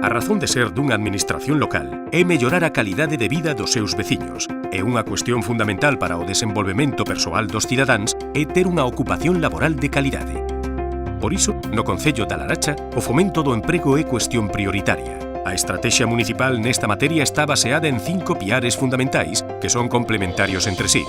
A razón de ser dunha administración local é mellorar a calidade de vida dos seus veciños. E unha cuestión fundamental para o desenvolvemento persoal dos cidadáns é ter unha ocupación laboral de calidade. Por iso, no Concello da Laracha, o fomento do emprego é cuestión prioritaria. A estrategia municipal nesta materia está baseada en 5 piares fundamentais que son complementarios entre sí.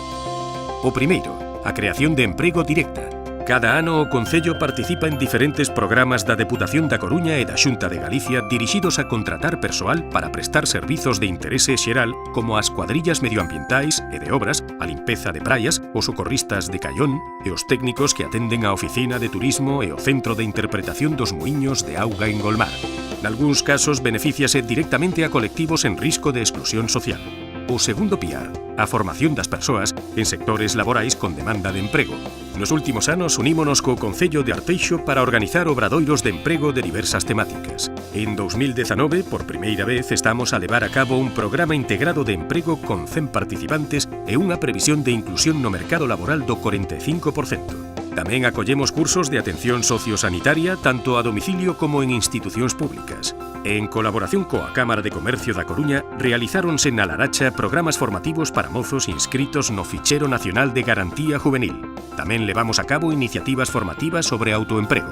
O primeiro, a creación de emprego directa. Cada ano o Concello participa en diferentes programas da Deputación da Coruña e da Xunta de Galicia dirixidos a contratar persoal para prestar servizos de interese xeral como as cuadrillas medioambientais e de obras, a limpeza de praias, os socorristas de Caión e os técnicos que atenden a oficina de turismo e o centro de interpretación dos muiños de auga en Golmar. Nalgúns casos benefíciase directamente a colectivos en risco de exclusión social. O segundo piar, a formación das persoas en sectores laborais con demanda de emprego. Nos últimos anos unímonos co Concello de Arteixo para organizar obradoiros de emprego de diversas temáticas. En 2019, por primeira vez, estamos a levar a cabo un programa integrado de emprego con 100 participantes e unha previsión de inclusión no mercado laboral do 45%. Tamén acollemos cursos de atención sociosanitaria tanto a domicilio como en institucións públicas. En colaboración coa Cámara de Comercio da Coruña, realizáronse na Laracha programas formativos para mozos inscritos no Fichero Nacional de Garantía Juvenil. Tamén levamos a cabo iniciativas formativas sobre autoemprego.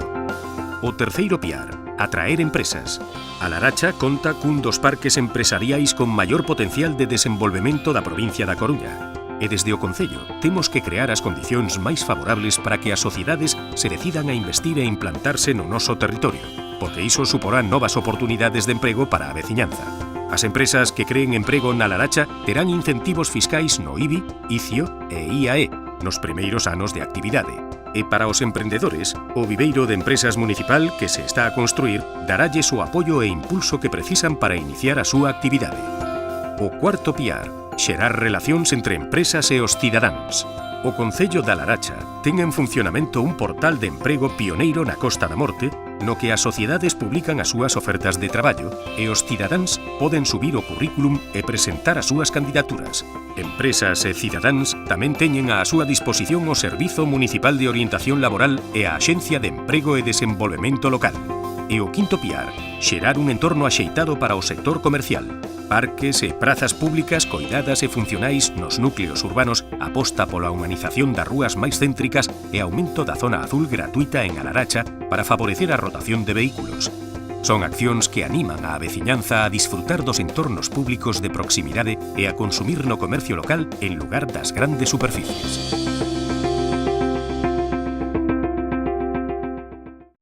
O terceiro piar, atraer empresas. A Laracha conta cun dos parques empresariais con maior potencial de desenvolvemento da provincia da Coruña. E desde o Concello temos que crear as condicións máis favorables para que as sociedades se decidan a investir e implantarse no noso territorio, porque iso suporá novas oportunidades de emprego para a veciñanza. As empresas que creen emprego na Laracha terán incentivos fiscais no IBI, ICIO e IAE nos primeiros anos de actividade. E para os emprendedores, o viveiro de empresas municipal que se está a construir daralles o apoio e impulso que precisan para iniciar a súa actividade. O cuarto piar, xerar relacións entre empresas e os cidadáns. O Concello da Laracha ten en funcionamento un portal de emprego pioneiro na Costa da Morte no que as sociedades publican as súas ofertas de traballo e os cidadáns poden subir o currículum e presentar as súas candidaturas. Empresas e cidadáns tamén teñen á súa disposición o Servizo Municipal de Orientación Laboral e a Axencia de Emprego e Desenvolvemento Local. E o quinto piar, xerar un entorno axeitado para o sector comercial. Parques e prazas públicas coidadas e funcionais nos núcleos urbanos, aposta pola humanización das rúas máis céntricas e aumento da zona azul gratuita en A Laracha para favorecer a rotación de vehículos. Son accións que animan á veciñanza a disfrutar dos entornos públicos de proximidade e a consumir no comercio local en lugar das grandes superficies.